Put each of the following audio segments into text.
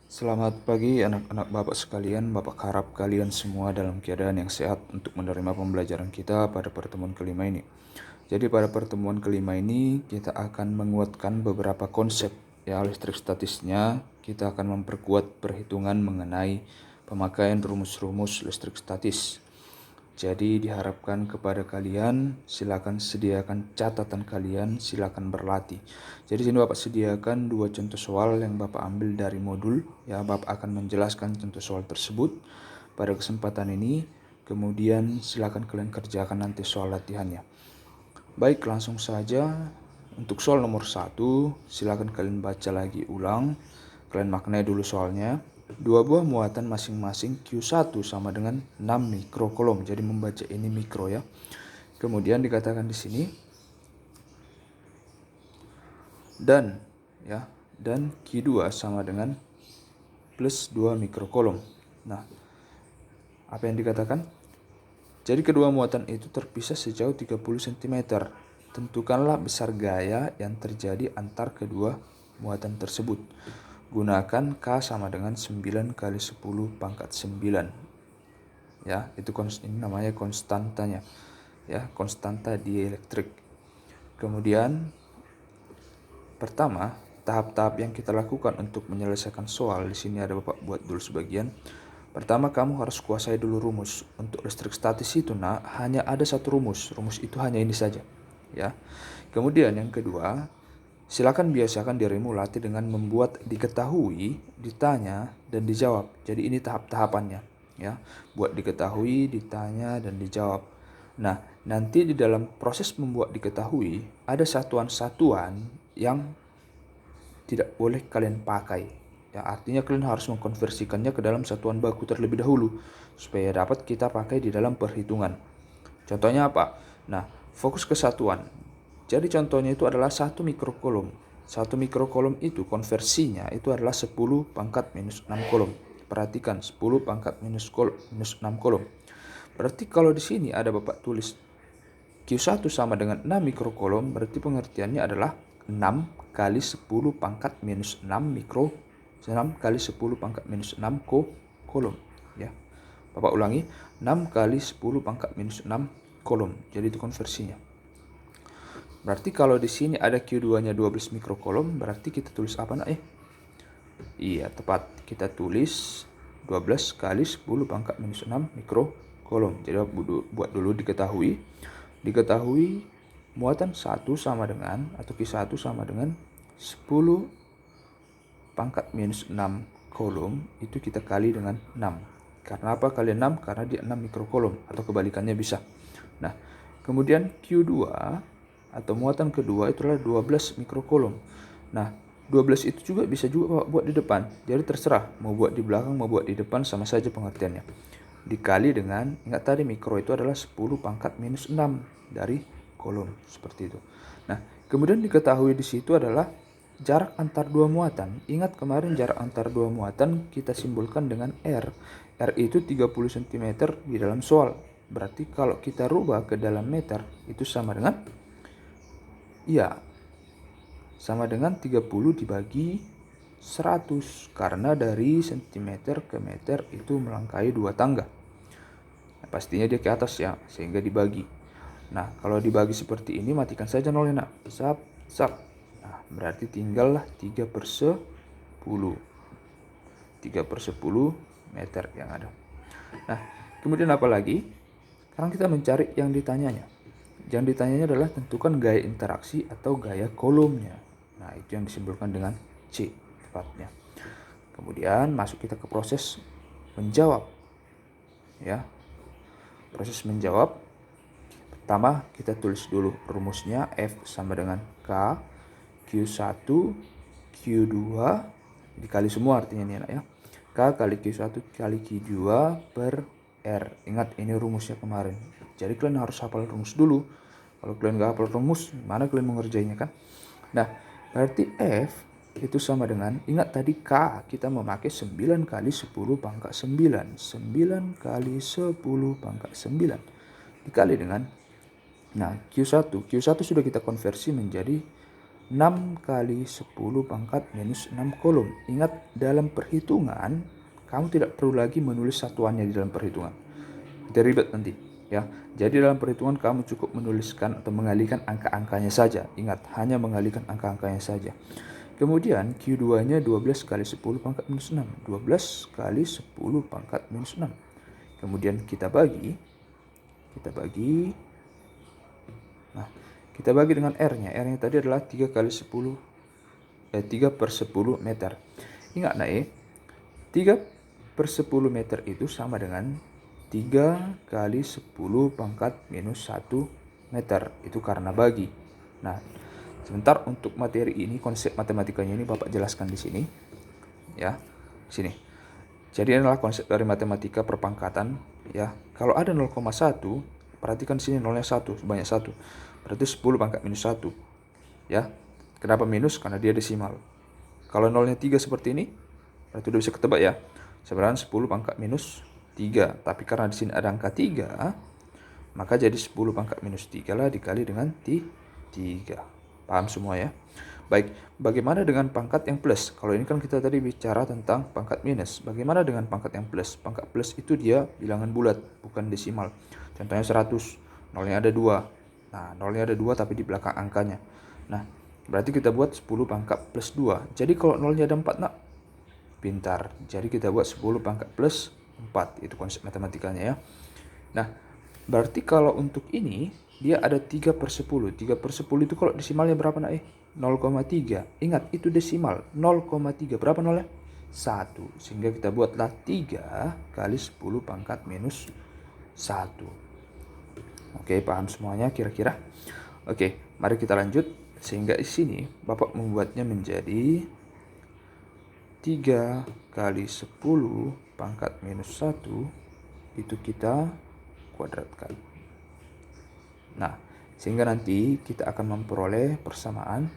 Selamat pagi anak-anak Bapak sekalian. Bapak harap kalian semua dalam keadaan yang sehat untuk menerima pembelajaran kita pada pertemuan kelima ini. Jadi pada pertemuan kelima ini kita akan menguatkan beberapa konsep ya listrik statisnya. Kita akan memperkuat perhitungan mengenai pemakaian rumus-rumus listrik statis. Jadi diharapkan kepada kalian, silakan sediakan catatan kalian, silakan berlatih. Jadi sini Bapak sediakan 2 contoh soal yang Bapak ambil dari modul. Ya, Bapak akan menjelaskan contoh soal tersebut pada kesempatan ini. Kemudian silakan kalian kerjakan nanti soal latihannya. Baik, langsung saja. Untuk soal nomor 1, silakan kalian baca lagi ulang. Kalian maknai dulu soalnya. Dua buah muatan masing-masing Q1 sama dengan 6 mikrokolom. Jadi membaca ini mikro ya. Kemudian dikatakan di sini dan Q2 sama dengan plus 2 mikrokolom. Nah, apa yang dikatakan? Jadi kedua muatan itu terpisah sejauh 30 cm. Tentukanlah besar gaya yang terjadi antar kedua muatan tersebut. Gunakan K sama dengan 9 kali 10 pangkat 9. Ya, itu ini namanya konstantanya. Ya, konstanta dielektrik. Kemudian pertama, tahap-tahap yang kita lakukan untuk menyelesaikan soal. Di sini ada Bapak buat dulu sebagian. Pertama, kamu harus kuasai dulu rumus. Untuk listrik statis itu hanya ada satu rumus. Rumus itu hanya ini saja. Ya. Kemudian yang kedua, silakan biasakan dirimu latih dengan membuat diketahui, ditanya, dan dijawab. Jadi ini tahap-tahapannya. Ya. Buat diketahui, ditanya, dan dijawab. Nah, nanti di dalam proses membuat diketahui, ada satuan-satuan yang tidak boleh kalian pakai. Ya, artinya kalian harus mengkonversikannya ke dalam satuan baku terlebih dahulu supaya dapat kita pakai di dalam perhitungan. Contohnya apa? Nah, fokus ke satuan. Jadi contohnya itu adalah 1 mikrokolom. 1 mikrokolom itu konversinya itu adalah 10 pangkat minus 6 kolom. Perhatikan 10 pangkat minus 6 kolom. Berarti kalau di sini ada Bapak tulis Q1 sama dengan 6 mikrokolom, berarti pengertiannya adalah 6 kali 10 pangkat minus 6 kali 10 pangkat minus 6 kolom. Ya. Bapak ulangi, 6 kali 10 pangkat minus 6 kolom. Jadi itu konversinya. Berarti kalau di sini ada Q2-nya 12 mikrokolom, berarti kita tulis apa nak? Iya, tepat. Kita tulis 12 kali 10 pangkat minus 6 mikrokolom. Jadi buat dulu diketahui. Diketahui muatan 1 sama dengan, atau Q1 sama dengan 10 pangkat minus 6 kolom, itu kita kali dengan 6. Karena apa kali 6? Karena dia 6 mikrokolom, atau kebalikannya bisa. Nah, kemudian Q2 atau muatan kedua itu adalah 12 mikrokolom. Nah, 12 itu juga bisa juga buat di depan. Jadi terserah mau buat di belakang mau buat di depan sama saja pengertiannya. Dikali dengan, ingat tadi mikro itu adalah 10 pangkat minus 6 dari kolom, seperti itu. Nah, kemudian diketahui di situ adalah jarak antar dua muatan. Ingat kemarin jarak antar dua muatan kita simbolkan dengan R. R itu 30 cm di dalam soal. Berarti kalau kita rubah ke dalam meter itu sama dengan sama dengan 30 dibagi 100 karena dari cm ke meter itu melangkahi 2 tangga. Nah, pastinya dia ke atas ya, sehingga dibagi. Nah, kalau dibagi seperti ini matikan saja nolnya nak. Sap. Nah, berarti tinggallah 3/10. 3/10 meter yang ada. Nah, kemudian apa lagi? Sekarang kita mencari yang ditanyanya. Yang ditanyanya adalah tentukan gaya interaksi atau gaya kolomnya. Nah, itu yang disimbolkan dengan C tepatnya. Kemudian masuk kita ke proses menjawab. Ya. Proses menjawab. Pertama, kita tulis dulu rumusnya. F sama dengan K Q1 Q2 dikali semua artinya ini anak ya. K kali Q1 kali Q2 per R. Ingat ini rumusnya kemarin. Jadi kalian harus hafal rumus dulu. Kalau kalian nggak hafal rumus, mana kalian mengerjainya kan? Nah, berarti F itu sama dengan, ingat tadi K kita memakai 9 kali 10 pangkat 9. 9 kali 10 pangkat 9 dikali dengan, nah Q1 sudah kita konversi menjadi 6 kali 10 pangkat minus 6 kolom. Ingat, dalam perhitungan kamu tidak perlu lagi menulis satuannya di dalam perhitungan. Itu ribet nanti, ya. Jadi dalam perhitungan kamu cukup menuliskan atau mengalihkan angka-angkanya saja. Ingat, hanya mengalihkan angka-angkanya saja. Kemudian Q2-nya 12 kali 10 pangkat minus 6. 12 kali 10 pangkat minus 6. Kemudian kita bagi. Nah, kita bagi dengan R-nya. R-nya tadi adalah 3 kali 10, 3 per 10 meter. Ingat, 3 per 10 meter itu sama dengan 3 kali 10 pangkat minus 1 meter. Itu karena bagi. Nah, sebentar untuk materi ini, konsep matematikanya ini Bapak jelaskan di sini. Ya, sini. Jadi ini adalah konsep dari matematika perpangkatan. Ya, kalau ada 0,1, perhatikan sini nolnya 1, sebanyak 1. Berarti 10 pangkat minus 1. Ya, kenapa minus? Karena dia desimal. Kalau nolnya 3 seperti ini, berarti udah bisa ketebak ya. Sebenarnya 10 pangkat minus 3. Tapi karena di sini ada angka 3, maka jadi 10 pangkat minus 3 lah dikali dengan 3. Paham semua ya? Baik, bagaimana dengan pangkat yang plus? Kalau ini kan kita tadi bicara tentang pangkat minus. Bagaimana dengan pangkat yang plus? Pangkat plus itu dia bilangan bulat, bukan desimal. Contohnya 100, nolnya ada 2. Nah, nolnya ada 2 tapi di belakang angkanya. Nah, berarti kita buat 10 pangkat plus 2. Jadi kalau nolnya ada 4, nak, pintar. Jadi kita buat 10 pangkat plus 4. Itu konsep matematikanya ya. Nah, berarti kalau untuk ini, dia ada 3 per 10. 3 per 10 itu kalau desimalnya berapa, nak? 0,3. Ingat, itu desimal. 0,3. Berapa nolnya? 1. Sehingga kita buatlah 3 kali 10 pangkat minus 1. Oke, paham semuanya kira-kira? Oke, mari kita lanjut. Sehingga di sini Bapak membuatnya menjadi 3 kali 10 pangkat minus 1. Itu kita kuadratkan. Nah, sehingga nanti kita akan memperoleh persamaan.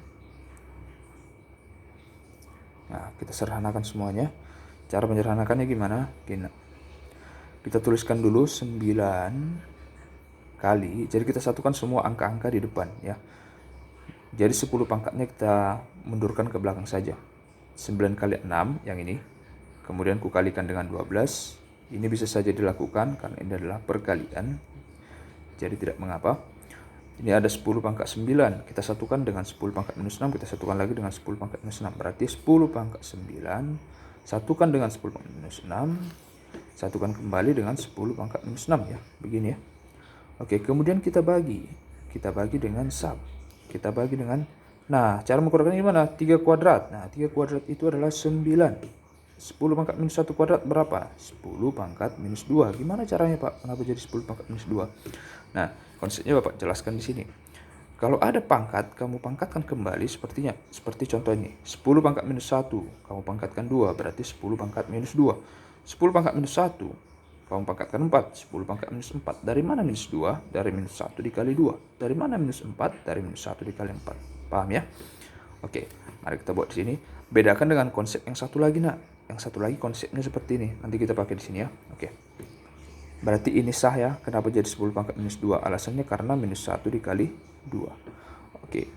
Nah, kita sederhanakan semuanya. Cara menyederhanakannya gimana? Gini. Kita tuliskan dulu 9 kali. Jadi kita satukan semua angka-angka di depan ya. Jadi 10 pangkatnya kita mundurkan ke belakang saja. 9 kali 6 yang ini. Kemudian kukalikan dengan 12. Ini bisa saja dilakukan karena ini adalah perkalian. Jadi tidak mengapa. Ini ada 10 pangkat 9. Kita satukan dengan 10 pangkat minus 6. Kita satukan lagi dengan 10 pangkat minus 6. Berarti 10 pangkat 9. Satukan dengan 10 pangkat minus 6. Satukan kembali dengan 10 pangkat minus 6 ya. Begini ya. Oke, kemudian kita bagi. Kita bagi dengan sub. Kita bagi dengan... Nah, cara mengkurangkan gimana? 3 kuadrat. Nah, 3 kuadrat itu adalah 9. 10 pangkat minus 1 kuadrat berapa? 10 pangkat minus 2. Gimana caranya, Pak? Kenapa jadi 10 pangkat minus 2? Nah, konsepnya Bapak jelaskan di sini. Kalau ada pangkat, kamu pangkatkan kembali seperti contoh ini. 10 pangkat minus 1, kamu pangkatkan 2, berarti 10 pangkat minus 2. 10 pangkat minus 1, kamu pangkatkan 4, 10 pangkat minus 4. Dari mana minus 2? Dari minus 1 dikali 2. Dari mana minus 4? Dari minus 1 dikali 4. Paham ya? Oke, mari kita buat di sini. Bedakan dengan konsep yang satu lagi, nak. Yang satu lagi konsepnya seperti ini. Nanti kita pakai di sini ya. Oke. Berarti ini sah ya. Kenapa jadi 10 pangkat minus 2? Alasannya karena minus 1 dikali 2. Oke.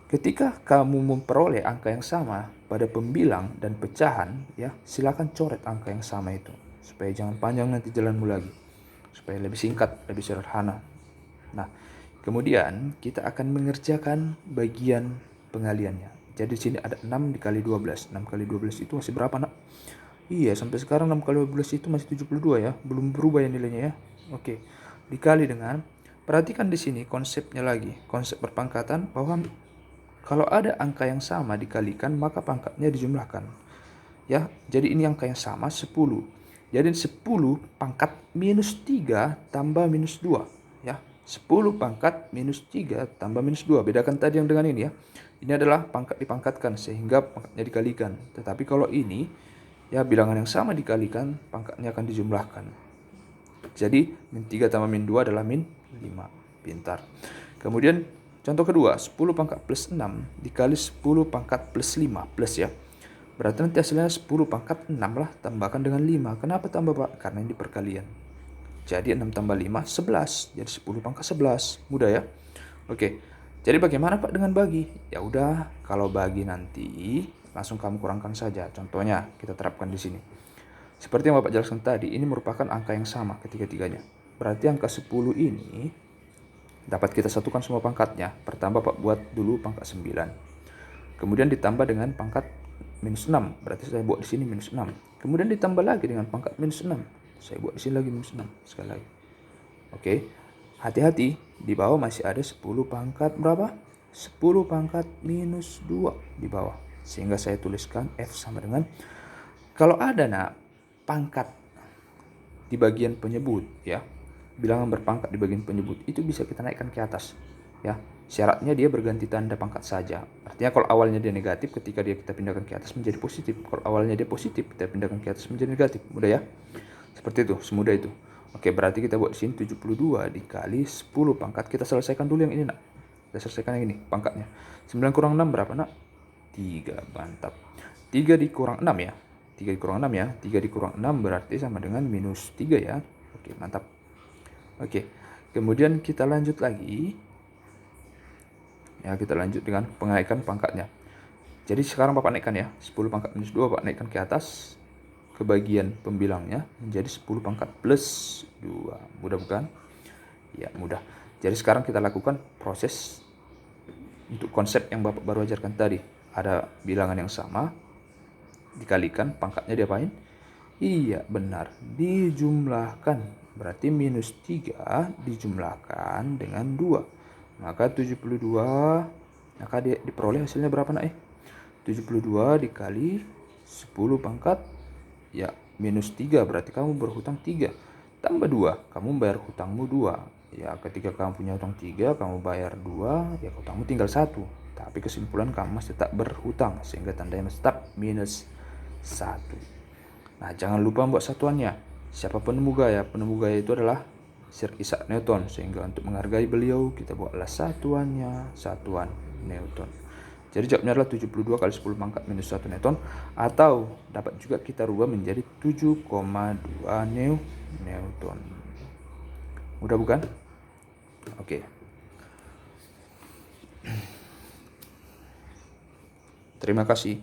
Ketika kamu memperoleh angka yang sama pada pembilang dan pecahan, ya, silakan coret angka yang sama itu. Supaya jangan panjang nanti jalanmu lagi. Supaya lebih singkat, lebih sederhana. Nah, kemudian kita akan mengerjakan bagian pengaliannya. Jadi di sini ada 6 dikali 12. 6 kali 12 itu masih berapa, nak? Iya, sampai sekarang 6 kali 12 itu masih 72 ya. Belum berubah ya nilainya ya. Oke. Dikali dengan, perhatikan di sini konsepnya lagi. Konsep perpangkatan bahwa kalau ada angka yang sama dikalikan, maka pangkatnya dijumlahkan. Ya, jadi ini angka yang sama 10. Jadi 10 pangkat minus 3 tambah minus 2. Ya, 10 pangkat minus 3 tambah minus 2. Bedakan tadi yang dengan ini ya. Ini adalah pangkat dipangkatkan sehingga pangkatnya dikalikan. Tetapi kalau ini, ya, bilangan yang sama dikalikan, pangkatnya akan dijumlahkan. Jadi, min 3 tambah min 2 adalah min 5. Pintar. Kemudian, contoh kedua, 10 pangkat plus 6 dikali 10 pangkat plus 5. Plus ya. Berarti nanti hasilnya 10 pangkat 6 lah, tambahkan dengan 5. Kenapa tambah, Pak? Karena ini perkalian. Jadi 6 tambah 5, 11. Jadi 10 pangkat 11. Mudah ya? Oke. Jadi bagaimana Pak dengan bagi? Ya udah, kalau bagi nanti langsung kamu kurangkan saja. Contohnya kita terapkan di sini. Seperti yang Bapak jelaskan tadi, ini merupakan angka yang sama ketiga-tiganya. Berarti angka 10 ini dapat kita satukan semua pangkatnya. Pertama Pak buat dulu pangkat 9. Kemudian ditambah dengan pangkat minus 6. Berarti saya buat di sini minus 6. Kemudian ditambah lagi dengan pangkat minus 6. Saya buat di sini lagi minus 6. Sekali lagi. Oke. Hati-hati, di bawah masih ada 10 pangkat berapa? 10 pangkat minus 2 di bawah. Sehingga saya tuliskan F sama dengan, kalau ada pangkat di bagian penyebut, ya, bilangan berpangkat di bagian penyebut, itu bisa kita naikkan ke atas. Ya, syaratnya dia berganti tanda pangkat saja. Artinya kalau awalnya dia negatif, ketika kita pindahkan ke atas menjadi positif. Kalau awalnya dia positif, kita pindahkan ke atas menjadi negatif. Mudah ya? Seperti itu, semudah itu. Oke, berarti kita buat di sini 72 dikali 10 pangkat. Kita selesaikan dulu yang ini, nak. Kita selesaikan yang ini, pangkatnya. 9 kurang 6 berapa, nak? 3, mantap. 3 dikurang 6 ya. 3 dikurang 6 ya. 3 dikurang 6 berarti sama dengan minus 3 ya. Oke, mantap. Oke, kemudian kita lanjut lagi. Ya, kita lanjut dengan pengaikan pangkatnya. Jadi sekarang Bapak naikkan ya. 10 pangkat minus 2 Bapak naikkan ke atas. Ke bagian pembilangnya menjadi 10 pangkat plus 2. Mudah bukan? Ya, mudah. Jadi sekarang kita lakukan proses untuk konsep yang Bapak baru ajarkan tadi. Ada bilangan yang sama, dikalikan, pangkatnya diapain? Iya, benar. Dijumlahkan. Berarti minus 3 dijumlahkan dengan 2. Maka 72, maka diperoleh hasilnya berapa, nak? 72 dikali 10 pangkat, ya, minus 3, berarti kamu berhutang 3. Tambah 2, kamu bayar hutangmu 2. Ya, ketika kamu punya hutang 3, kamu bayar 2, ya hutangmu tinggal 1. Tapi kesimpulan kamu masih tetap berhutang, sehingga tandanya masih tetap minus 1. Nah, jangan lupa buat satuannya. Siapa penemu gaya? Penemu gaya itu adalah Sir Isaac Newton. Sehingga untuk menghargai beliau, kita buatlah satuannya, satuan Newton. Jadi jawabnya adalah 72 kali 10 pangkat minus 1 Newton. Atau dapat juga kita rubah menjadi 7,2 Newton. Mudah bukan? Oke. Terima kasih.